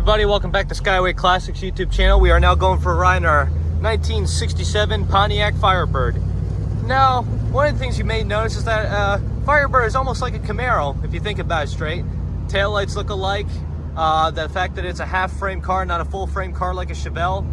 everybody, welcome back to Skyway Classics YouTube channel. We are now going for a ride in our 1967 Pontiac Firebird. Now, one of the things you may notice is that Firebird is almost like a Camaro, if you think about it straight. Taillights look alike. The fact that it's a half-frame car, not a full-frame car like a Chevelle.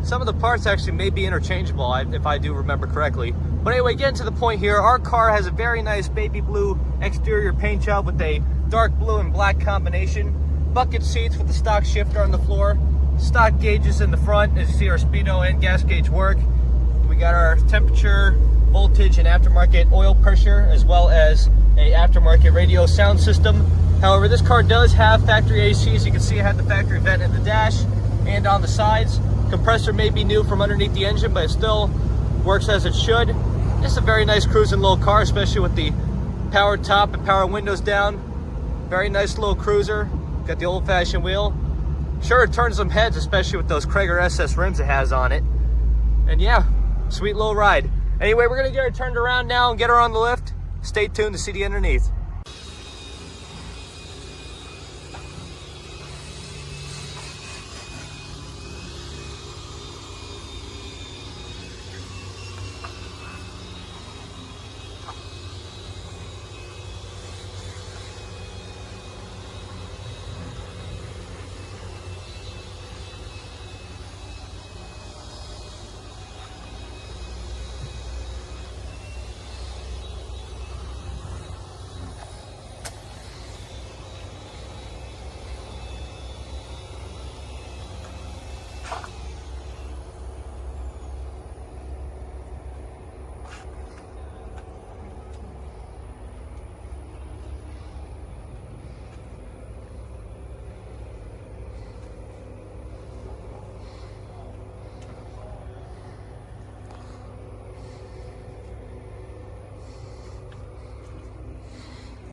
Some of the parts actually may be interchangeable, if I do remember correctly. But anyway, getting to the point here, our car has a very nice baby blue exterior paint job with a dark blue and black combination. Bucket seats with the stock shifter on the floor. Stock gauges in the front, as you see our speedo and gas gauge work. We got our temperature, voltage, and aftermarket oil pressure, as well as a aftermarket radio sound system. However, this car does have factory AC, as you can see. I have the factory vent in the dash and on the sides. Compressor may be new from underneath the engine, but it still works as it should. It's a very nice cruising little car, especially with the power top and power windows down. Very nice little cruiser. Got the old-fashioned wheel. Sure, it turns some heads, especially with those Krager SS rims it has on it. And yeah, sweet little ride. Anyway, we're gonna get her turned around now and get her on the lift. Stay tuned to see the underneath.